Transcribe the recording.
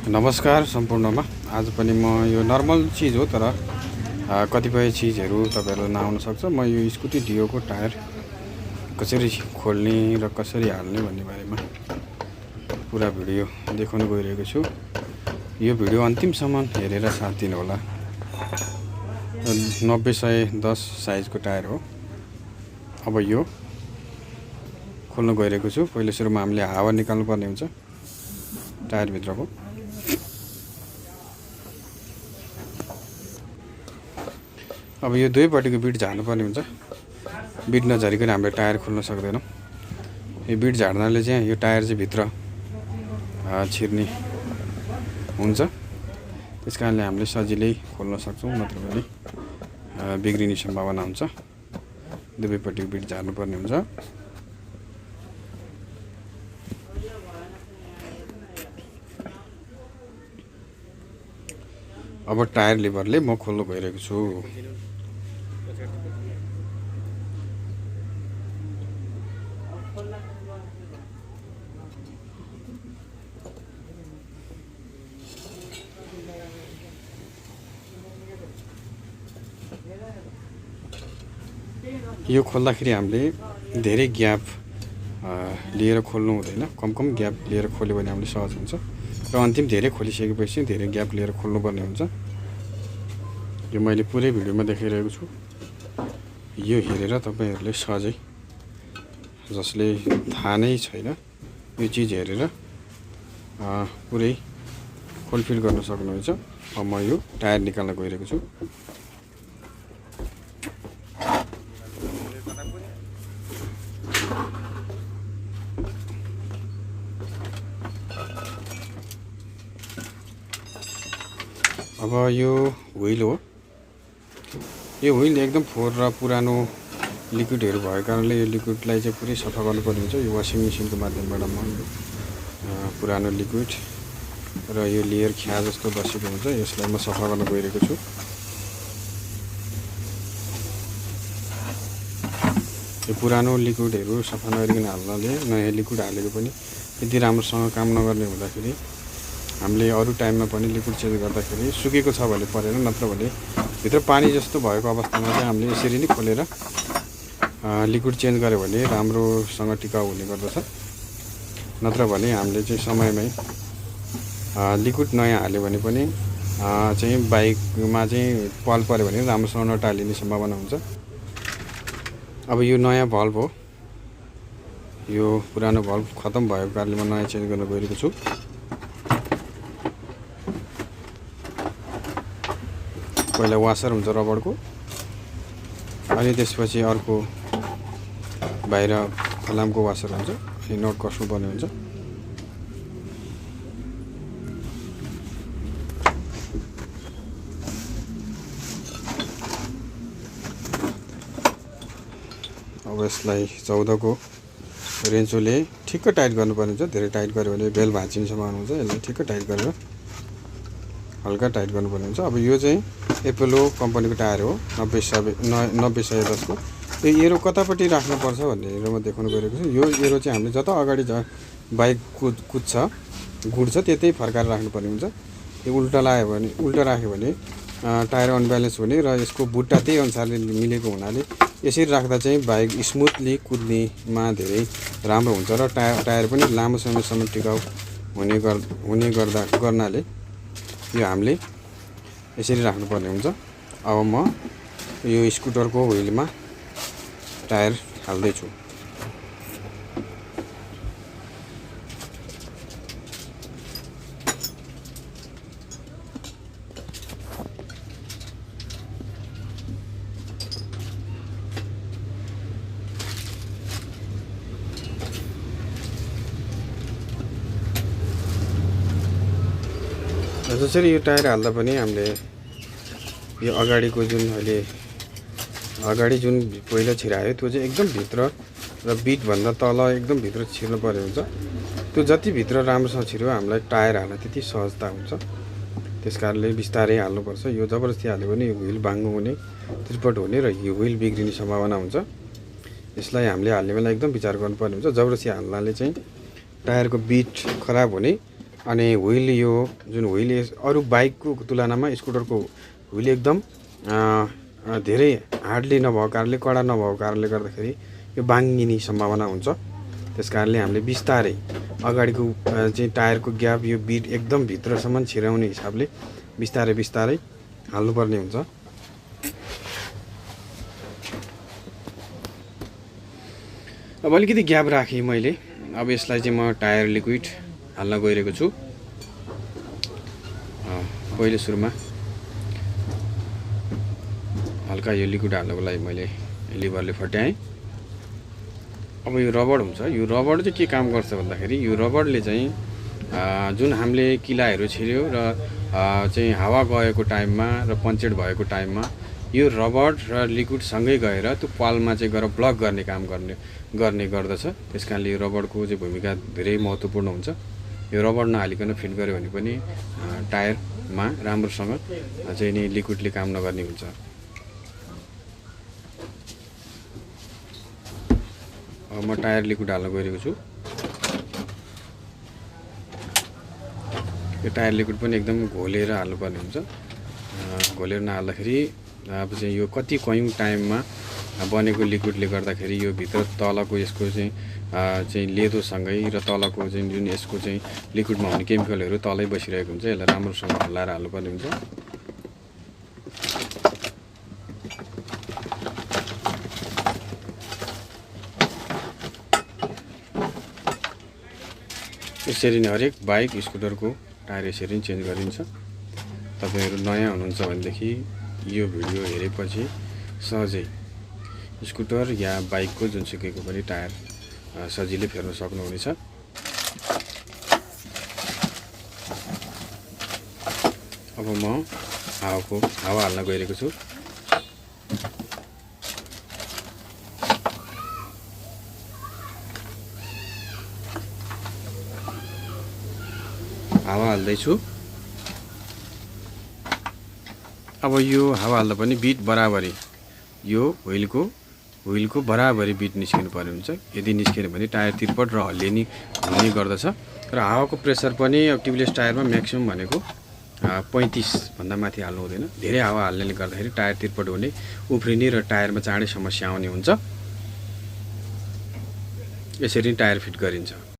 नमस्कार सम्पूर्णमा। आज पनि म यो नर्मल चिज हो तर कतिपय चिजहरू तपाईहरुलाई नआउन सक्छ। म यो स्कुटी डियोको टायर कसरी खोल्ने र कसरी हाल्ने भन्ने बारेमा पुरा भिडियो देखाउन गइरहेको छु। यो भिडियो अन्तिमसम्म हेरेर साथ दिनु होला। 90/110 साइजको टायर हो। अब यो खोल्न गइरहेको छु। पहिलो सुरुमा हामीले हावा निकाल्नु पर्ने हुन्छ टायर भित्रको। अब यो दुवैपट्टिको बिट झार्नुपर्ने हुन्छ। बिट नझारिकन हामीले टायर खोल्न सक्दैनौँ। यो बिट झार्नाले चाहिँ यो टायर चाहिँ भित्र छिर्ने हुन्छ। त्यसकारणले हामीले सजिलै खोल्न सक्छौँ, नत्र भने बिग्रिने सम्भावना हुन्छ। दुवैपट्टिको बिट झार्नुपर्ने हुन्छ। अब टायर लिभरले म खोल्न गइरहेको छु। यो खोल्दाखेरि हामीले धेरै ग्याप लिएर खोल्नु हुँदैन। कम ग्याप लिएर खोल्यो भने हामीले सहज हुन्छ र अन्तिम धेरै खोलिसकेपछि धेरै ग्याप लिएर खोल्नुपर्ने हुन्छ। यो मैले पुरै भिडियोमा देखाइरहेको छु। यो हेरेर तपाईहरुले सहजै, जसले थाहा नै छैन, यो चीज हेरेर पुरै फुलफिल गर्न सक्नुहुन्छ। अब म यो टायर निकाल्न गइरहेको छु। अब यो व्हील हो। यो व्हील एकदम फोहोर र पुरानो लिक्विडहरू भएको कारणले यो लिक्विडलाई चाहिँ पुरै सफा गर्नुपर्ने हुन्छ। यो वासिङ मेसिनको माध्यमबाट म पुरानो लिक्विड र यो लेयर ख्या जस्तो बसेको हुन्छ, यसलाई म सफा गर्न गइरहेको छु। यो पुरानो लिक्विडहरू सफा नगरिकन हाल्नाले नयाँ लिक्विड हालेको पनि यति राम्रोसँग काम नगर्ने हुँदाखेरि हामीले अरू टाइममा पनि लिक्विड चेन्ज गर्दाखेरि सुकेको छ भने परेन, नत्र भने भित्र पानी जस्तो भएको अवस्थामा चाहिँ हामीले यसरी नै खोलेर लिक्विड चेन्ज गर्यो भने राम्रोसँग टिकाउ हुने गर्दछ। नत्र भने हामीले चाहिँ समयमै लिक्विड नयाँ हाल्यो भने पनि चाहिँ बाइकमा चाहिँ पल पर्यो भने राम्रोसँग नटालिने सम्भावना हुन्छ। अब यो नयाँ भल्भ हो। यो पुरानो भल्भ खतम भएको कारणले म नयाँ चेन्ज गर्न गइरहेको छु। पहिला वासर हुन्छ रबरको, अनि त्यसपछि अर्को बाहिर फलामको वासर हुन्छ, अनि नट कस्नुपर्ने हुन्छ। अब यसलाई 14 को रेन्चोले ठिक्क टाइट गर्नुपर्ने हुन्छ। धेरै टाइट गर्यो भने बेल भाँचिने सम्भावना हुन्छ। यसलाई ठिक्क टाइट गरेर हल्का टाइट गर्नुपर्ने हुन्छ। अब यो चाहिँ एपोलो कम्पनीको टायर हो, 90/110 को। यो एरो कतापट्टि राख्नुपर्छ भन्ने एरो म देखाउन गइरहेको छु। यो एरो चाहिँ हामीले जता अगाडि बाइक कुद्छ घुड्छ त्यतै फर्काएर राख्नुपर्ने हुन्छ। यो उल्टा राख्यो भने टायर अनब्यालेन्स हुने र यसको बुट्टा त्यही अनुसारले मिलेको हुनाले यसरी राख्दा चाहिँ बाइक स्मुथली कुद्नेमा धेरै राम्रो हुन्छ र टायर पनि लामो समयसम्म टिकाउ हुने गर्नाले यो हामीले यसरी राख्नुपर्ने हुन्छ। अब म यो स्कुटरको व्हीलमा टायर हाल्दैछु। जसरी यो टायर हाल्दा पनि हामीले यो अगाडिको जुन पहिला छिरायो त्यो चाहिँ एकदम भित्र र बिटभन्दा तल एकदम भित्र छिर्नु पर्ने हुन्छ। त्यो जति भित्र राम्रोसँग छिर्यो हामीलाई टायर हाल्न त्यति सहजता हुन्छ। त्यसकारणले बिस्तारै हाल्नुपर्छ। यो जबरजस्ती हाल्यो भने यो व्हील बाङ्गो हुने, त्रिपट हुने र यो व्हील बिग्रिने सम्भावना हुन्छ। यसलाई हामीले हाल्ने बेला एकदम विचार गर्नुपर्ने हुन्छ। जबरजस्ती हाल्नाले चाहिँ टायरको बिट खराब हुने अनि व्हिल यो जुन व्हिल अरू बाइकको तुलनामा स्कुटरको व्हिल एकदम धेरै हार्डली नभएको कारणले कडा नभएको कारणले गर्दाखेरि यो बाङ्गिने सम्भावना हुन्छ। त्यस कारणले हामीले बिस्तारै अगाडिको चाहिँ टायरको ग्याप यो बिट एकदम भित्रसम्म छिराउने हिसाबले बिस्तारै बिस्तारै हाल्नुपर्ने हुन्छ। अब अलिकति ग्याप राखेँ मैले। अब यसलाई चाहिँ म टायर लिक्विड हाल्न गइरहेको छु। पहिले सुरुमा हल्का यो लिक्विड हाल्नको लागि मैले लिभरले फट्याएँ। अब यो रबड हुन्छ, यो रबड चाहिँ के काम गर्छ भन्दाखेरि यो रबडले चाहिँ जुन हामीले किलाहरू छिर्यो र चाहिँ हावा गएको टाइममा र पञ्चेड भएको टाइममा यो रबड र लिक्विड सँगै गएर त्यो पालमा चाहिँ गएर ब्लक गर्ने काम गर्ने गर्दछ। त्यस कारणले यो रबडको चाहिँ भूमिका धेरै महत्त्वपूर्ण हुन्छ। यो रबड नहालिकन फिट गऱ्यो भने पनि टायरमा राम्रोसँग चाहिँ नि लिक्विडले काम नगर्ने हुन्छ। अब म टायर लिक्विड हाल्न गइरहेको छु। यो टायर लिक्विड पनि एकदम घोलेर हाल्नुपर्ने हुन्छ। घोलेर नहाल्दाखेरि अब चाहिँ यो कति कयौँ टाइममा बनेको लिक्विडले गर्दाखेरि यो भित्र तलको यसको चाहिँ लेदोसँगै र तलको चाहिँ जुन यसको चाहिँ लिक्विडमा हुने केमिकलहरू तलै बसिरहेको हुन्छ। यसलाई राम्रोसँग हल्लाएर हाल्नुपर्ने हुन्छ। यसरी नै हरेक बाइक स्कुटरको टायर यसरी नै चेन्ज गरिन्छ। तपाईँहरू नयाँ हुनुहुन्छ भनेदेखि यो भिडियो हेरेपछि सहजै स्कुटर या बाइकको जुनसुकैको पनि टायर सजिलै फेर्न सक्नुहुनेछ। अब म हावा हाल्न गइरहेको छु। हावा हाल्दैछु। अब यो हावा हाल्दा पनि बिट बराबरी यो व्हिलको बराबरी बिट निस्किनु पर्ने हुन्छ। यदि निस्केन भने टायर तिर्पट र हल्लिने हुने गर्दछ। र हावाको प्रेसर पनि अब ट्युबलेस टायरमा म्याक्सिमम भनेको 35 भन्दा माथि हाल्नु हुँदैन। धेरै हावा हाल्नेले गर्दाखेरि टायर तिर्पट हुने, उफ्रिने र टायरमा चाँडै समस्या आउने हुन्छ। यसरी टायर फिट गरिन्छ।